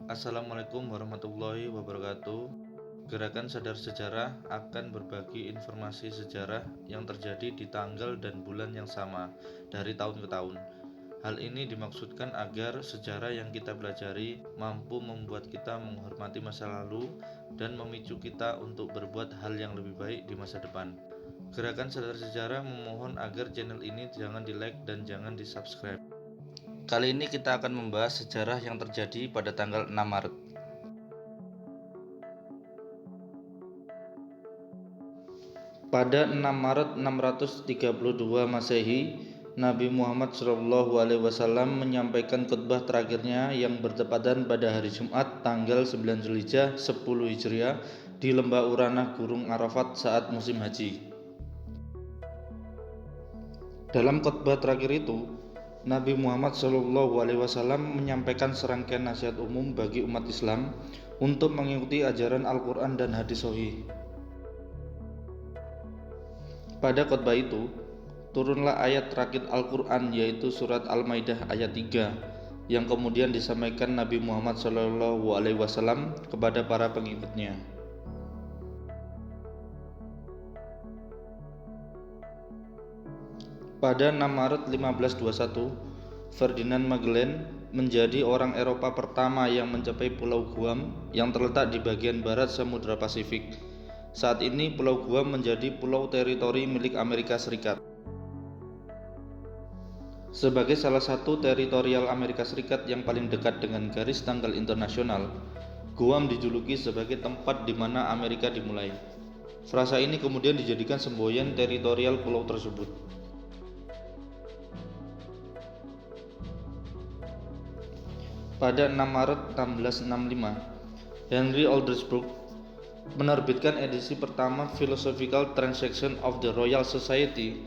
Assalamualaikum warahmatullahi wabarakatuh. Gerakan Sadar Sejarah akan berbagi informasi sejarah yang terjadi di tanggal dan bulan yang sama dari tahun ke tahun. Hal ini dimaksudkan agar sejarah yang kita pelajari mampu membuat kita menghormati masa lalu dan memicu kita untuk berbuat hal yang lebih baik di masa depan. Gerakan Sadar Sejarah memohon agar channel ini jangan di-like dan jangan di-subscribe. Kali ini kita akan membahas sejarah yang terjadi pada tanggal 6 Maret. Pada 6 Maret 632 Masehi, Nabi Muhammad SAW menyampaikan khutbah terakhirnya yang bertepatan pada hari Jumat tanggal 9 Zulhijjah 10 Hijriah di Lembah Urana Gunung Arafat saat musim haji. Dalam khutbah terakhir itu, Nabi Muhammad SAW menyampaikan serangkaian nasihat umum bagi umat Islam untuk mengikuti ajaran Al-Quran dan hadis sahih. Pada khutbah itu, turunlah ayat terakhir Al-Quran yaitu surat Al-Maidah ayat 3 yang kemudian disampaikan Nabi Muhammad SAW kepada para pengikutnya. Pada 6 Maret 1521, Ferdinand Magellan menjadi orang Eropa pertama yang mencapai Pulau Guam yang terletak di bagian barat Samudra Pasifik. Saat ini Pulau Guam menjadi pulau teritori milik Amerika Serikat. Sebagai salah satu teritorial Amerika Serikat yang paling dekat dengan garis tanggal internasional, Guam dijuluki sebagai tempat di mana Amerika dimulai. Frasa ini kemudian dijadikan semboyan teritorial pulau tersebut. Pada 6 Maret 1665, Henry Aldersburg menerbitkan edisi pertama Philosophical Transactions of the Royal Society,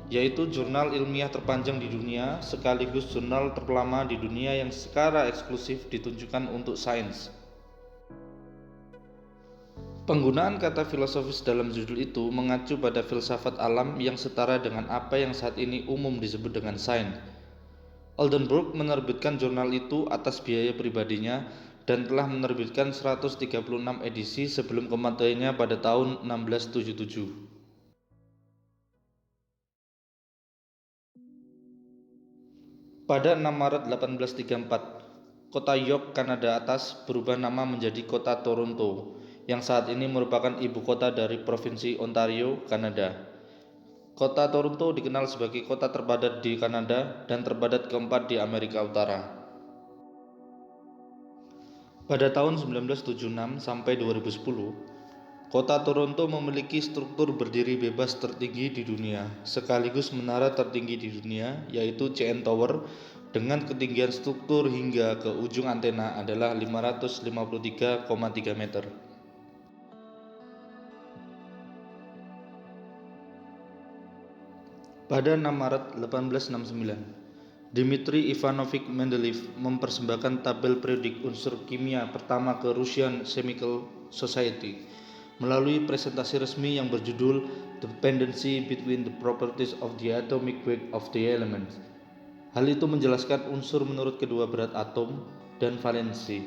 yaitu jurnal ilmiah terpanjang di dunia sekaligus jurnal terlama di dunia yang secara eksklusif ditunjukkan untuk sains. Penggunaan kata filosofis dalam judul itu mengacu pada filsafat alam yang setara dengan apa yang saat ini umum disebut dengan sains. Oldenburg menerbitkan jurnal itu atas biaya pribadinya dan telah menerbitkan 136 edisi sebelum kematiannya pada tahun 1677. Pada 6 Maret 1834, kota York, Kanada Atas berubah nama menjadi kota Toronto, yang saat ini merupakan ibu kota dari Provinsi Ontario, Kanada. Kota Toronto dikenal sebagai kota terpadat di Kanada dan terpadat keempat di Amerika Utara. Pada tahun 1976 sampai 2010, kota Toronto memiliki struktur berdiri bebas tertinggi di dunia, sekaligus menara tertinggi di dunia, yaitu CN Tower, dengan ketinggian struktur hingga ke ujung antena adalah 553,3 meter. Pada 6 Maret 1869, Dmitri Ivanovich Mendeleev mempersembahkan tabel periodik unsur kimia pertama ke Russian Chemical Society melalui presentasi resmi yang berjudul Dependency Between the Properties of the Atomic Weight of the Elements. Hal itu menjelaskan unsur menurut kedua berat atom dan valensi.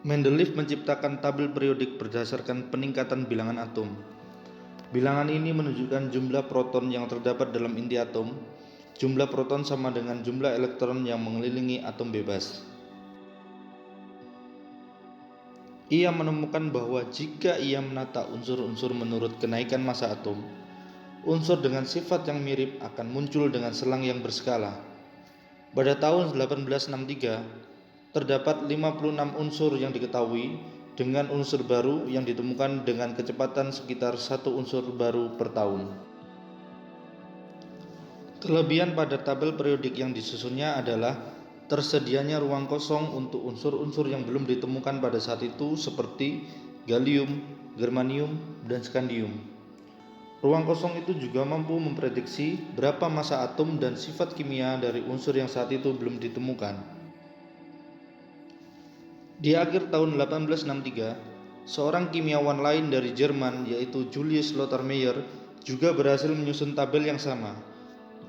Mendeleev menciptakan tabel periodik berdasarkan peningkatan bilangan atom. Bilangan ini menunjukkan jumlah proton yang terdapat dalam inti atom. Jumlah proton sama dengan jumlah elektron yang mengelilingi atom bebas. Ia menemukan bahwa jika ia menata unsur-unsur menurut kenaikan massa atom, unsur dengan sifat yang mirip akan muncul dengan selang yang berskala. Pada tahun 1863, terdapat 56 unsur yang diketahui dengan unsur baru yang ditemukan dengan kecepatan sekitar 1 unsur baru per tahun. Kelebihan pada tabel periodik yang disusunnya adalah tersedianya ruang kosong untuk unsur-unsur yang belum ditemukan pada saat itu seperti gallium, germanium, dan scandium. Ruang kosong itu juga mampu memprediksi berapa massa atom dan sifat kimia dari unsur yang saat itu belum ditemukan. Di akhir tahun 1863, seorang kimiawan lain dari Jerman yaitu Julius Lothar Meyer juga berhasil menyusun tabel yang sama.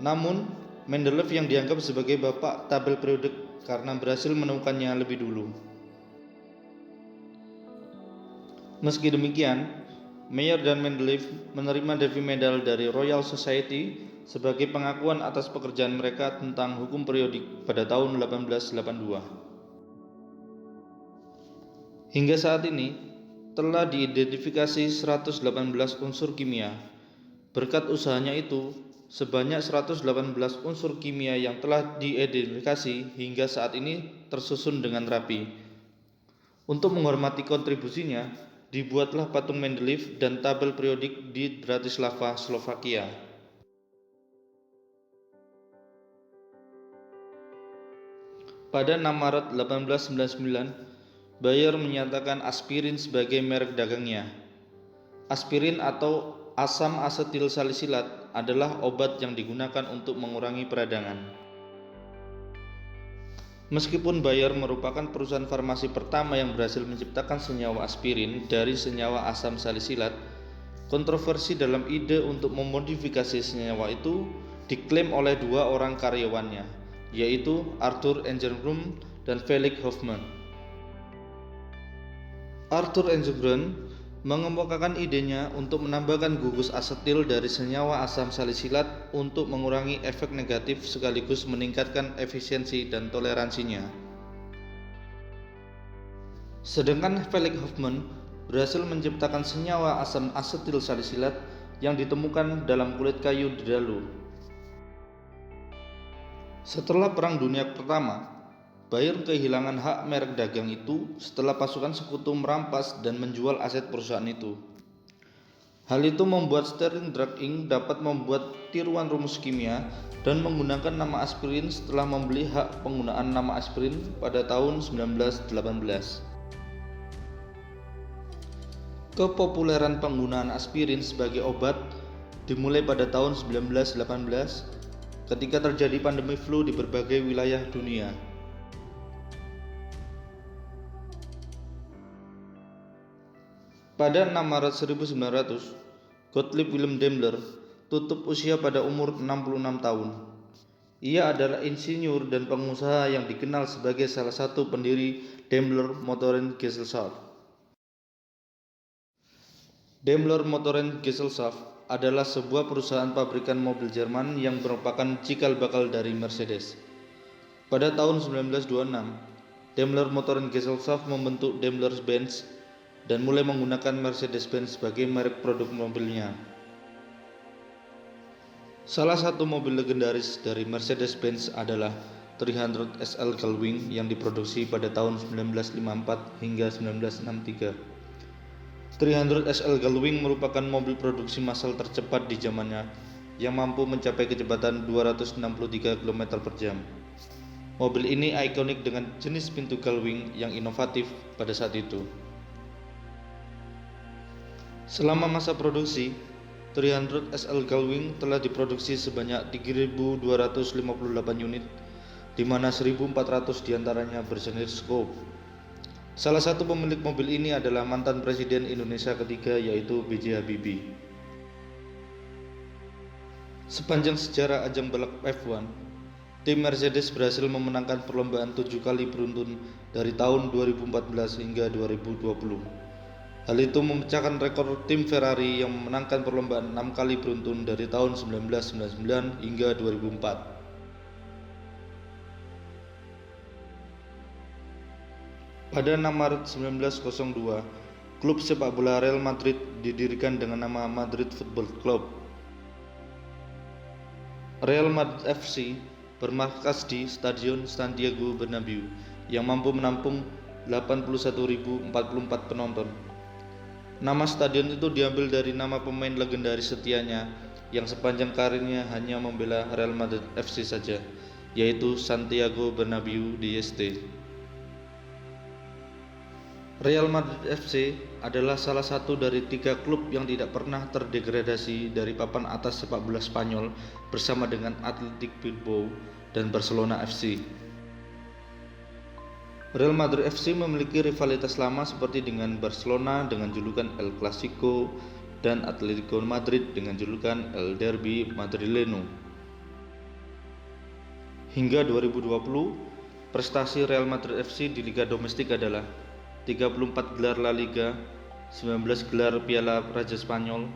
Namun, Mendeleev yang dianggap sebagai bapak tabel periodik karena berhasil menemukannya lebih dulu. Meski demikian, Mayer dan Mendeleev menerima Davy Medal dari Royal Society sebagai pengakuan atas pekerjaan mereka tentang hukum periodik pada tahun 1882. Hingga saat ini, telah diidentifikasi 118 unsur kimia. Berkat usahanya itu, sebanyak 118 unsur kimia yang telah diidentifikasi hingga saat ini tersusun dengan rapi. Untuk menghormati kontribusinya, dibuatlah patung Mendeleev dan tabel periodik di Bratislava, Slovakia. Pada 6 Maret 1899, Bayer menyatakan aspirin sebagai merek dagangnya. Aspirin atau asam asetil salisilat adalah obat yang digunakan untuk mengurangi peradangan. Meskipun Bayer merupakan perusahaan farmasi pertama yang berhasil menciptakan senyawa aspirin dari senyawa asam salisilat, kontroversi dalam ide untuk memodifikasi senyawa itu diklaim oleh dua orang karyawannya, yaitu Arthur Engelgren dan Felix Hoffmann. Arthur Engelgren mengemukakan idenya untuk menambahkan gugus asetil dari senyawa asam salisilat untuk mengurangi efek negatif sekaligus meningkatkan efisiensi dan toleransinya. Sedangkan Felix Hoffmann berhasil menciptakan senyawa asam asetil salisilat yang ditemukan dalam kulit kayu dedalu. Setelah Perang Dunia Pertama, Bayer kehilangan hak merek dagang itu setelah pasukan sekutu merampas dan menjual aset perusahaan itu. Hal itu membuat Sterling Drug Inc. dapat membuat tiruan rumus kimia dan menggunakan nama aspirin setelah membeli hak penggunaan nama aspirin pada tahun 1918. Kepopuleran penggunaan aspirin sebagai obat dimulai pada tahun 1918 ketika terjadi pandemi flu di berbagai wilayah dunia. Pada 6 Maret 1900, Gottlieb Wilhelm Daimler tutup usia pada umur 66 tahun. Ia adalah insinyur dan pengusaha yang dikenal sebagai salah satu pendiri Daimler Motoren Gesellschaft. Daimler Motoren Gesellschaft adalah sebuah perusahaan pabrikan mobil Jerman yang merupakan cikal bakal dari Mercedes. Pada tahun 1926, Daimler Motoren Gesellschaft membentuk Daimler-Benz dan mulai menggunakan Mercedes-Benz sebagai merek produk mobilnya. Salah satu mobil legendaris dari Mercedes-Benz adalah 300 SL Gullwing yang diproduksi pada tahun 1954 hingga 1963. 300 SL Gullwing merupakan mobil produksi massal tercepat di zamannya yang mampu mencapai kecepatan 263 km per jam. Mobil ini ikonik dengan jenis pintu Gullwing yang inovatif pada saat itu. Selama masa produksi, 300 SL Gullwing telah diproduksi sebanyak 3.258 unit, di mana 1.400 diantaranya berjenis Scope. Salah satu pemilik mobil ini adalah mantan Presiden Indonesia ketiga, yaitu B.J. Habibie. Sepanjang sejarah ajang balap F1, tim Mercedes berhasil memenangkan perlombaan 7 kali beruntun dari tahun 2014 hingga 2020. Hal itu memecahkan rekor tim Ferrari yang memenangkan perlombaan 6 kali beruntun dari tahun 1999 hingga 2004. Pada 6 Maret 1902, klub sepak bola Real Madrid didirikan dengan nama Madrid Football Club. Real Madrid FC bermarkas di Stadion Santiago Bernabeu yang mampu menampung 81.044 penonton. Nama stadion itu diambil dari nama pemain legendaris setianya yang sepanjang karirnya hanya membela Real Madrid FC saja, yaitu Santiago Bernabeu di St. Real Madrid FC adalah salah satu dari 3 klub yang tidak pernah terdegradasi dari papan atas sepak bola Spanyol bersama dengan Athletic Bilbao dan Barcelona FC. Real Madrid FC memiliki rivalitas lama seperti dengan Barcelona dengan julukan El Clasico dan Atletico Madrid dengan julukan El Derbi Madrileno. Hingga 2020, prestasi Real Madrid FC di Liga Domestik adalah 34 gelar La Liga, 19 gelar Piala Raja Spanyol,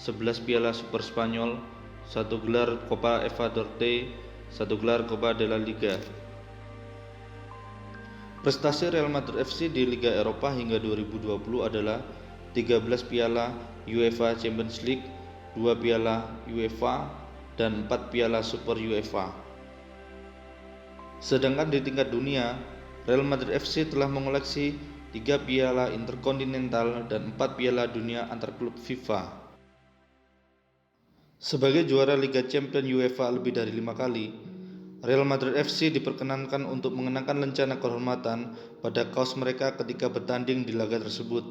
11 Piala Super Spanyol, 1 gelar Copa Evadorte, 1 gelar Copa de la Liga. Prestasi Real Madrid FC di Liga Eropa hingga 2020 adalah 13 piala UEFA Champions League, 2 piala UEFA, dan 4 piala Super UEFA. Sedangkan di tingkat dunia, Real Madrid FC telah mengoleksi 3 piala Interkontinental dan 4 piala dunia antar klub FIFA. Sebagai juara Liga Champions UEFA lebih dari 5 kali, Real Madrid FC diperkenankan untuk mengenakan lencana kehormatan pada kaos mereka ketika bertanding di laga tersebut.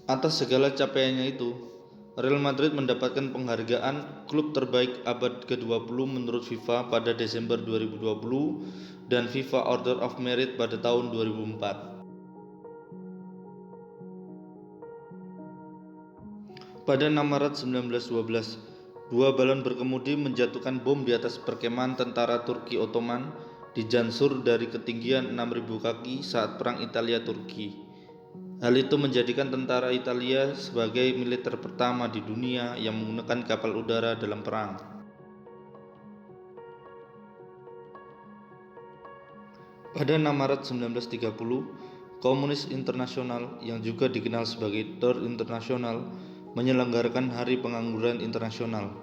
Atas segala capaiannya itu, Real Madrid mendapatkan penghargaan klub terbaik abad ke-20 menurut FIFA pada Desember 2020 dan FIFA Order of Merit pada tahun 2004. Pada 6 Maret 1912, 2 balon berkemudi menjatuhkan bom di atas perkemahan tentara Turki Ottoman di Jansur dari ketinggian 6.000 kaki saat Perang Italia-Turki. Hal itu menjadikan tentara Italia sebagai militer pertama di dunia yang menggunakan kapal udara dalam perang. Pada 6 Maret 1930, Komunis Internasional yang juga dikenal sebagai Tour Internasional menyelenggarakan Hari Pengangguran Internasional.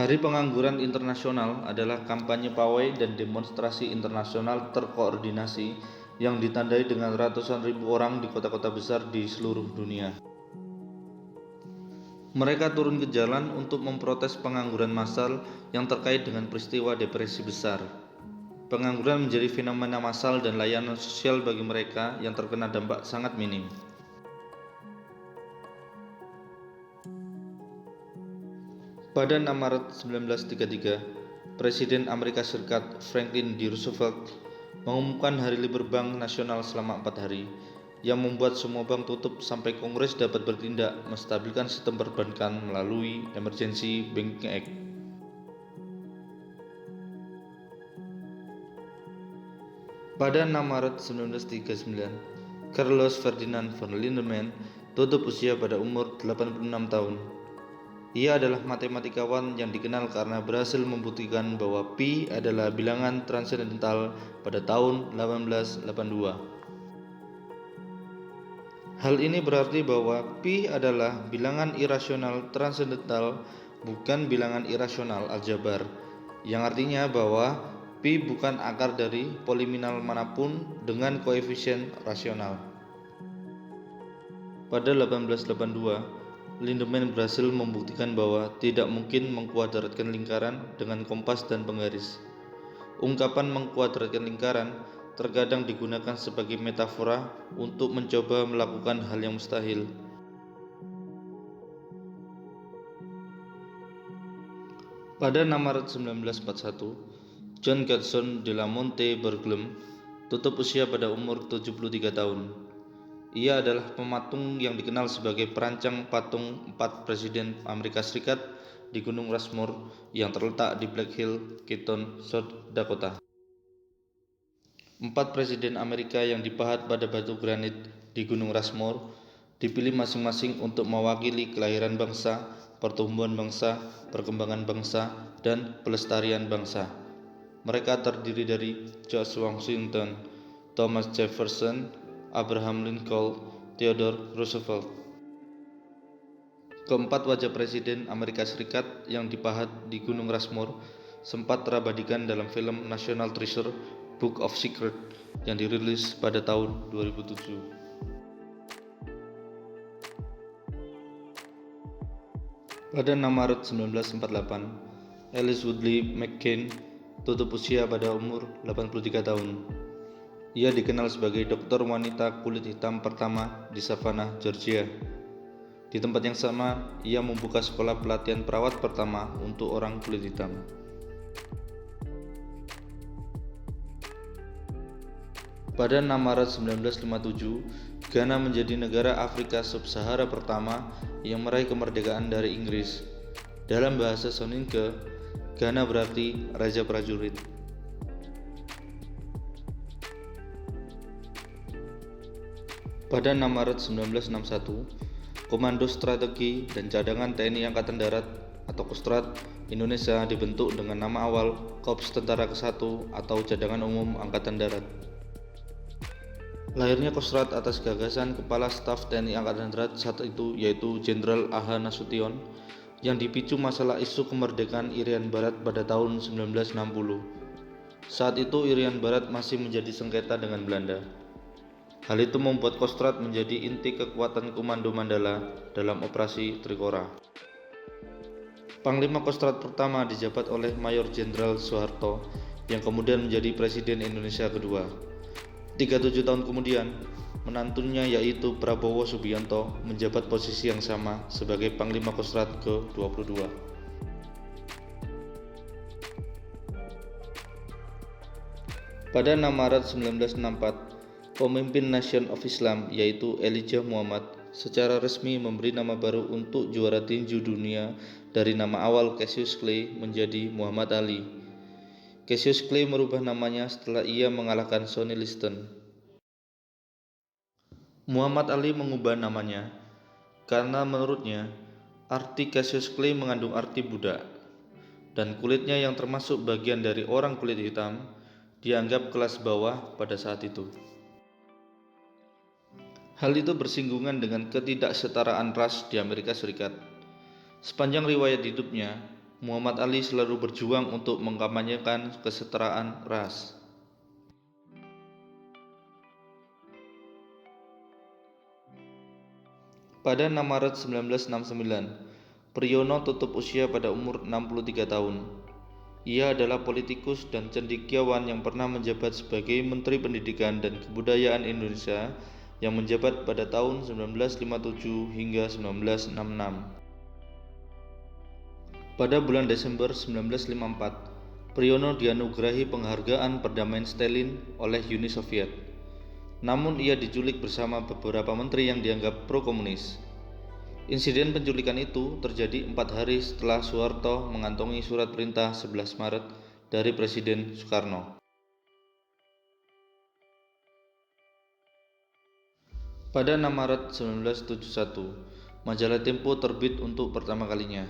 Hari Pengangguran Internasional adalah kampanye pawai dan demonstrasi internasional terkoordinasi yang ditandai dengan ratusan ribu orang di kota-kota besar di seluruh dunia. Mereka turun ke jalan untuk memprotes pengangguran massal yang terkait dengan peristiwa depresi besar. Pengangguran menjadi fenomena massal dan layanan sosial bagi mereka yang terkena dampak sangat minim. Pada 6 Maret 1933, Presiden Amerika Serikat Franklin D. Roosevelt mengumumkan hari libur bank nasional selama 4 hari, yang membuat semua bank tutup sampai Kongres dapat bertindak menstabilkan sistem perbankan melalui Emergency Banking Act. Pada 6 Maret 1939, Carlos Ferdinand von Lindemann tutup usia pada umur 86 tahun. Ia adalah matematikawan yang dikenal karena berhasil membuktikan bahwa pi adalah bilangan transendental pada tahun 1882. Hal ini berarti bahwa pi adalah bilangan irasional transendental, bukan bilangan irasional aljabar, yang artinya bahwa pi bukan akar dari poliminal manapun dengan koefisien rasional. Pada 1882, Lindemann berhasil membuktikan bahwa tidak mungkin mengkuadratkan lingkaran dengan kompas dan penggaris. Ungkapan mengkuadratkan lingkaran terkadang digunakan sebagai metafora untuk mencoba melakukan hal yang mustahil. Pada 6 Maret 1941, John Gadson de la Monte Berglem tutup usia pada umur 73 tahun. Ia adalah pematung yang dikenal sebagai perancang patung 4 Presiden Amerika Serikat di Gunung Rushmore yang terletak di Black Hill, Kenton, South Dakota. 4 Presiden Amerika yang dipahat pada batu granit di Gunung Rushmore dipilih masing-masing untuk mewakili kelahiran bangsa, pertumbuhan bangsa, perkembangan bangsa, dan pelestarian bangsa. Mereka terdiri dari George Washington, Thomas Jefferson, Abraham Lincoln, Theodore Roosevelt. Keempat wajah Presiden Amerika Serikat yang dipahat di Gunung Rushmore sempat terabadikan dalam film National Treasure Book of Secrets yang dirilis pada tahun 2007. Pada 6 Maret 1948, Alice Woodley McCain tutup usia pada umur 83 tahun. Ia dikenal sebagai dokter wanita kulit hitam pertama di Savannah, Georgia. Di tempat yang sama, ia membuka sekolah pelatihan perawat pertama untuk orang kulit hitam. Pada 6 Maret 1957, Ghana menjadi negara Afrika Sub-Sahara pertama yang meraih kemerdekaan dari Inggris. Dalam bahasa Soninke, Gana berarti raja prajurit. Pada 6 Maret 1961, Komando Strategi dan Cadangan TNI Angkatan Darat atau Kostrad Indonesia dibentuk dengan nama awal Korps Tentara ke-1 atau Cadangan Umum Angkatan Darat. Lahirnya Kostrad atas gagasan Kepala Staf TNI Angkatan Darat saat itu, yaitu Jenderal A.H. Nasution, yang dipicu masalah isu kemerdekaan Irian Barat pada tahun 1960. Saat itu Irian Barat masih menjadi sengketa dengan Belanda. Hal itu membuat Kostrad menjadi inti kekuatan Komando Mandala dalam Operasi Trikora. Panglima Kostrad pertama dijabat oleh Mayor Jenderal Soeharto yang kemudian menjadi Presiden Indonesia kedua. 37 tahun kemudian, menantunya yaitu Prabowo Subianto menjabat posisi yang sama sebagai Panglima Kostrad ke-22. Pada 6 Maret 1964, pemimpin Nation of Islam yaitu Elijah Muhammad secara resmi memberi nama baru untuk juara tinju dunia dari nama awal Cassius Clay menjadi Muhammad Ali. Cassius Clay merubah namanya setelah ia mengalahkan Sonny Liston. Muhammad Ali mengubah namanya karena menurutnya arti Cassius Clay mengandung arti budak, dan kulitnya yang termasuk bagian dari orang kulit hitam dianggap kelas bawah pada saat itu. Hal itu bersinggungan dengan ketidaksetaraan ras di Amerika Serikat. Sepanjang riwayat hidupnya, Muhammad Ali selalu berjuang untuk mengkampanyekan kesetaraan ras. Pada 6 Maret 1969, Priyono tutup usia pada umur 63 tahun. Ia adalah politikus dan cendekiawan yang pernah menjabat sebagai Menteri Pendidikan dan Kebudayaan Indonesia yang menjabat pada tahun 1957 hingga 1966. Pada bulan Desember 1954, Priyono dianugerahi penghargaan perdamaian Stalin oleh Uni Soviet. Namun ia diculik bersama beberapa menteri yang dianggap pro-komunis. Insiden penculikan itu terjadi 4 hari setelah Soeharto mengantongi surat perintah 11 Maret dari Presiden Soekarno. Pada 6 Maret 1971, majalah Tempo terbit untuk pertama kalinya.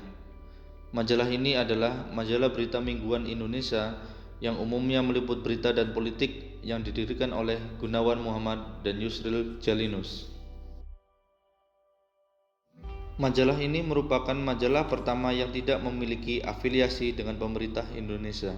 Majalah ini adalah majalah berita mingguan Indonesia yang umumnya meliput berita dan politik yang didirikan oleh Gunawan Muhammad dan Yusril Jalinus. Majalah ini merupakan majalah pertama yang tidak memiliki afiliasi dengan pemerintah Indonesia.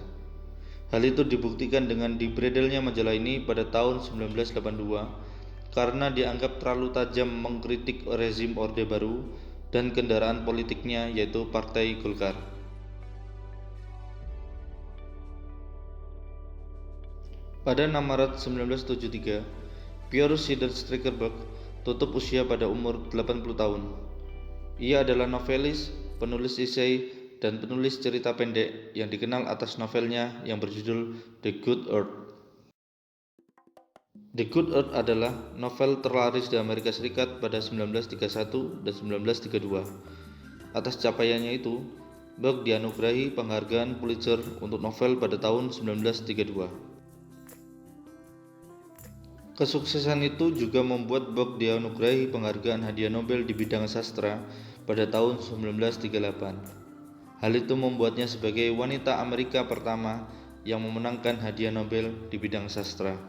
Hal itu dibuktikan dengan diberedelnya majalah ini pada tahun 1982 karena dianggap terlalu tajam mengkritik rezim Orde Baru dan kendaraan politiknya yaitu Partai Golkar. Pada 6 Maret 1973, Piotr Siderstrekerberg tutup usia pada umur 80 tahun. Ia adalah novelis, penulis esai, dan penulis cerita pendek yang dikenal atas novelnya yang berjudul The Good Earth. The Good Earth adalah novel terlaris di Amerika Serikat pada 1931 dan 1932. Atas capaiannya itu, Berg dianugerahi penghargaan Pulitzer untuk novel pada tahun 1932. Kesuksesan itu juga membuat Berg dianugerahi penghargaan Hadiah Nobel di bidang sastra pada tahun 1938. Hal itu membuatnya sebagai wanita Amerika pertama yang memenangkan Hadiah Nobel di bidang sastra.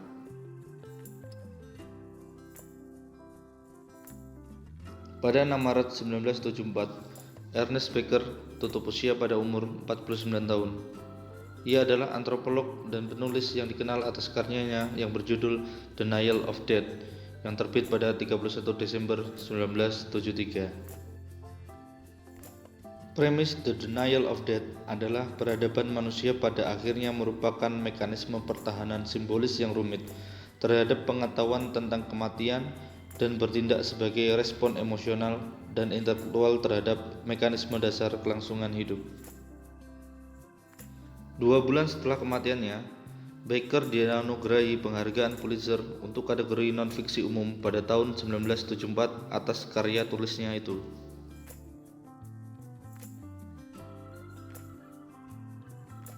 Pada 6 Maret 1974, Ernest Becker tutup usia pada umur 49 tahun. Ia adalah antropolog dan penulis yang dikenal atas karyanya yang berjudul Denial of Death yang terbit pada 31 Desember 1973. Premis The Denial of Death adalah peradaban manusia pada akhirnya merupakan mekanisme pertahanan simbolis yang rumit terhadap pengetahuan tentang kematian dan bertindak sebagai respon emosional dan intelektual terhadap mekanisme dasar kelangsungan hidup. 2 bulan setelah kematiannya, Becker dianugerahi penghargaan Pulitzer untuk kategori non-fiksi umum pada tahun 1974 atas karya tulisnya itu.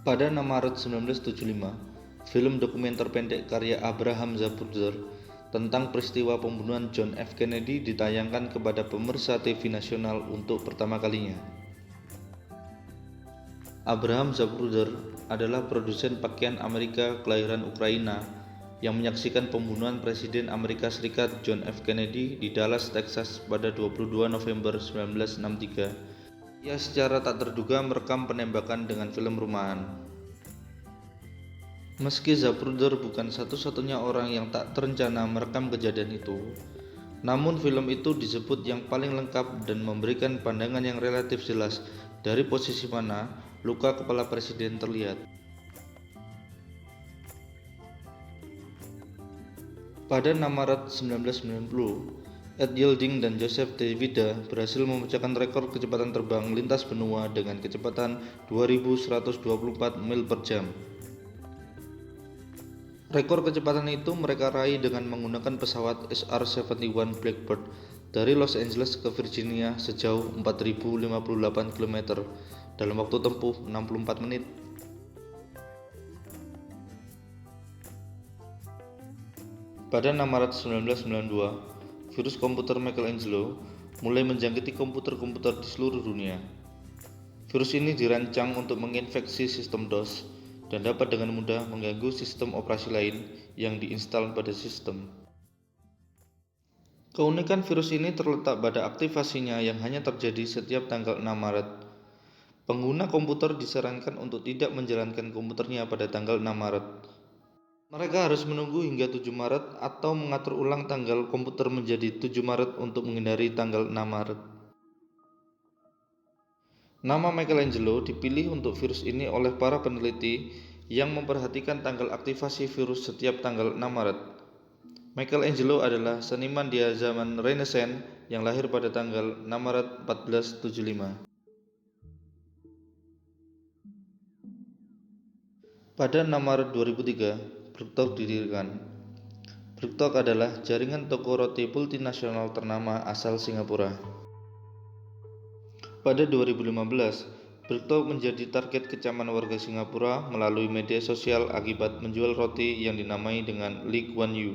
Pada 6 Maret 1975, film dokumenter pendek karya Abraham Zapruder tentang peristiwa pembunuhan John F. Kennedy ditayangkan kepada pemirsa TV nasional untuk pertama kalinya. Abraham Zapruder adalah produsen pakaian Amerika kelahiran Ukraina yang menyaksikan pembunuhan Presiden Amerika Serikat John F. Kennedy di Dallas, Texas pada 22 November 1963. Ia secara tak terduga merekam penembakan dengan film rumahan. Meski Zapruder bukan satu-satunya orang yang tak terencana merekam kejadian itu, namun film itu disebut yang paling lengkap dan memberikan pandangan yang relatif jelas dari posisi mana luka kepala presiden terlihat. Pada 6 Maret 1990, Ed Yielding dan Joseph Davida berhasil memecahkan rekor kecepatan terbang lintas benua dengan kecepatan 2.124 mil per jam. Rekor kecepatan itu mereka raih dengan menggunakan pesawat SR-71 Blackbird dari Los Angeles ke Virginia sejauh 4.058 km dalam waktu tempuh 64 menit. Pada 6 Maret 1992, virus komputer Michelangelo mulai menjangkiti komputer-komputer di seluruh dunia. Virus ini dirancang untuk menginfeksi sistem DOS dan dapat dengan mudah mengganggu sistem operasi lain yang diinstal pada sistem. Keunikan virus ini terletak pada aktivasinya yang hanya terjadi setiap tanggal 6 Maret. Pengguna komputer disarankan untuk tidak menjalankan komputernya pada tanggal 6 Maret. Mereka harus menunggu hingga 7 Maret atau mengatur ulang tanggal komputer menjadi 7 Maret untuk menghindari tanggal 6 Maret. Nama Michelangelo dipilih untuk virus ini oleh para peneliti yang memperhatikan tanggal aktivasi virus setiap tanggal 6 Maret. Michelangelo adalah seniman di zaman Renaissance yang lahir pada tanggal 6 Maret 1475. Pada 6 Maret 2003, BreadTalk didirikan. BreadTalk adalah jaringan toko roti multinasional ternama asal Singapura. Pada 2015, BreadTalk menjadi target kecaman warga Singapura melalui media sosial akibat menjual roti yang dinamai dengan Lee Kuan Yew.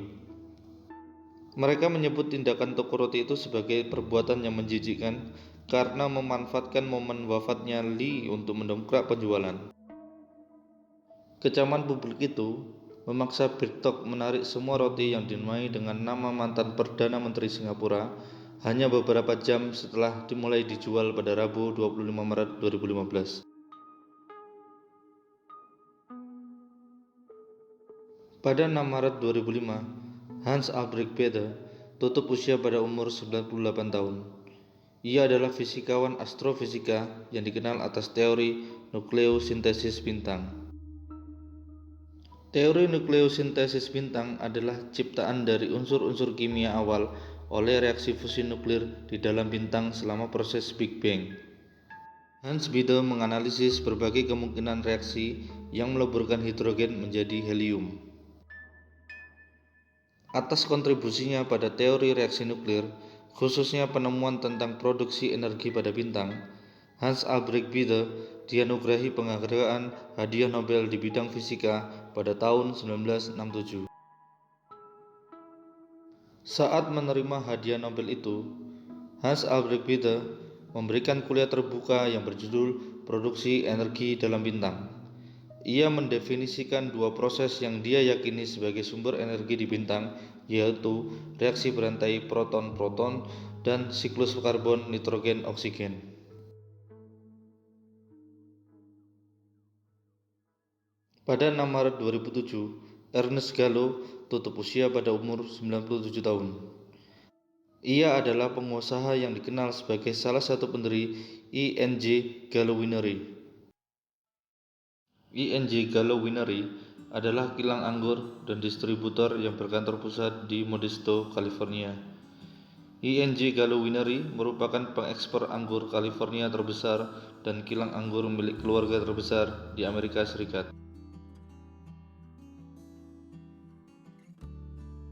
Mereka menyebut tindakan toko roti itu sebagai perbuatan yang menjijikkan karena memanfaatkan momen wafatnya Lee untuk mendongkrak penjualan. Kecaman publik itu memaksa BreadTalk menarik semua roti yang dinamai dengan nama mantan Perdana Menteri Singapura hanya beberapa jam setelah dimulai dijual pada Rabu 25 Maret 2015. Pada 6 Maret 2005, Hans Albrecht Bethe tutup usia pada umur 98 tahun. Ia adalah fisikawan astrofisika yang dikenal atas teori nukleosintesis bintang. Teori nukleosintesis bintang adalah ciptaan dari unsur-unsur kimia awal oleh reaksi fusi nuklir di dalam bintang selama proses Big Bang. Hans Bethe menganalisis berbagai kemungkinan reaksi yang meleburkan hidrogen menjadi helium. Atas kontribusinya pada teori reaksi nuklir, khususnya penemuan tentang produksi energi pada bintang, Hans Albrecht Bethe dianugerahi penghargaan Hadiah Nobel di bidang fisika pada tahun 1967. Saat menerima hadiah Nobel itu, Hans Albrecht Bethe memberikan kuliah terbuka yang berjudul Produksi Energi dalam Bintang. Ia mendefinisikan dua proses yang dia yakini sebagai sumber energi di bintang, yaitu reaksi berantai proton-proton dan siklus karbon nitrogen oksigen. Pada 6 Maret 2007, Ernest Gallo tutup usia pada umur 97 tahun. Ia adalah pengusaha yang dikenal sebagai salah satu pendiri INJ Gallo Winery. INJ Gallo Winery adalah kilang anggur dan distributor yang berkantor pusat di Modesto, California. INJ Gallo Winery merupakan pengekspor anggur California terbesar dan kilang anggur milik keluarga terbesar di Amerika Serikat.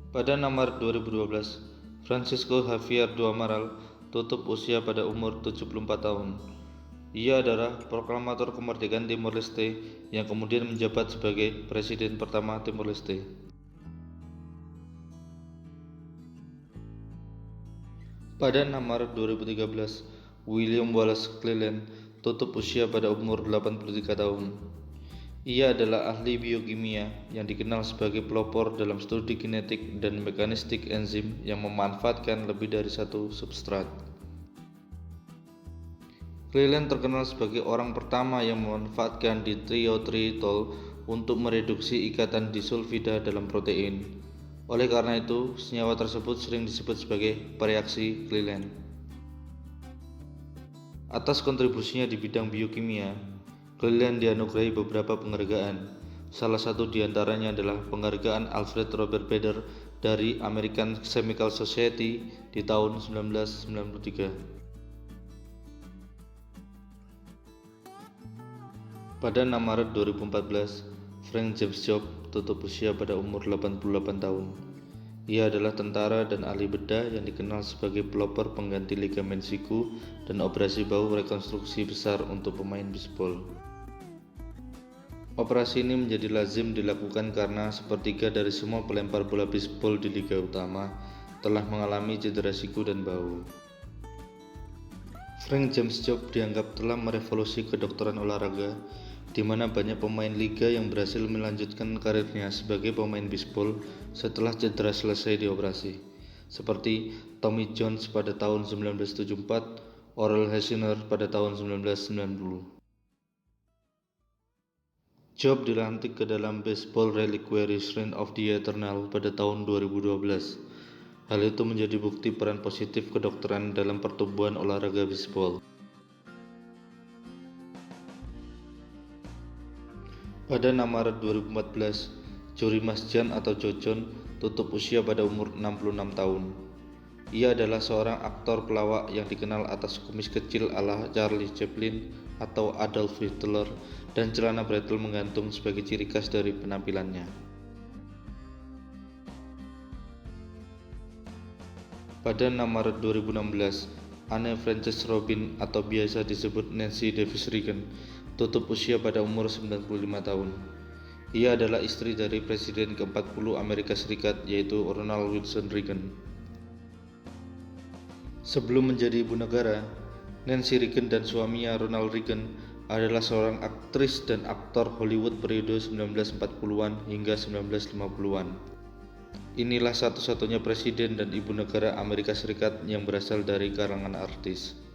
Pada 6 Maret 2012, Francisco Javier do Amaral tutup usia pada umur 74 tahun. Ia adalah proklamator kemerdekaan Timor Leste yang kemudian menjabat sebagai Presiden pertama Timor Leste. Pada 6 Maret 2013, William Wallace Cleland tutup usia pada umur 83 tahun. Ia adalah ahli biokimia yang dikenal sebagai pelopor dalam studi kinetik dan mekanistik enzim yang memanfaatkan lebih dari satu substrat. Cleland terkenal sebagai orang pertama yang memanfaatkan dithiotritol untuk mereduksi ikatan disulfida dalam protein. Oleh karena itu, senyawa tersebut sering disebut sebagai pereaksi Cleland. Atas kontribusinya di bidang biokimia, Cleland dianugerahi beberapa penghargaan. Salah satu di antaranya adalah penghargaan Alfred Robert Baader dari American Chemical Society di tahun 1993. Pada 6 Maret 2014, Frank James Job tutup usia pada umur 88 tahun. Ia adalah tentara dan ahli bedah yang dikenal sebagai pelopor pengganti ligamen siku dan operasi bahu rekonstruksi besar untuk pemain bisbol. Operasi ini menjadi lazim dilakukan karena sepertiga dari semua pelempar bola bisbol di liga utama telah mengalami cedera siku dan bahu. Frank James Job dianggap telah merevolusi kedokteran olahraga, di mana banyak pemain liga yang berhasil melanjutkan karirnya sebagai pemain bisbol setelah cedera selesai dioperasi, seperti Tommy Jones pada tahun 1974, Orel Hershiser pada tahun 1990. Job dilantik ke dalam Baseball Reliquary Shrine of the Eternal pada tahun 2012. Hal itu menjadi bukti peran positif kedokteran dalam pertumbuhan olahraga bisbol. Pada 6 Maret 2014, Jory Masjan atau Jojon tutup usia pada umur 66 tahun. Ia adalah seorang aktor pelawak yang dikenal atas kumis kecil ala Charlie Chaplin atau Adolf Hitler dan celana bretel menggantung sebagai ciri khas dari penampilannya. Pada 6 Maret 2016, Anne Frances Robin atau biasa disebut Nancy Davis Reagan tutup usia pada umur 95 tahun. Ia adalah istri dari Presiden ke-40 Amerika Serikat yaitu Ronald Wilson Reagan. Sebelum menjadi ibu negara, Nancy Reagan dan suaminya Ronald Reagan adalah seorang aktris dan aktor Hollywood periode 1940-an hingga 1950-an. Inilah satu-satunya presiden dan ibu negara Amerika Serikat yang berasal dari kalangan artis.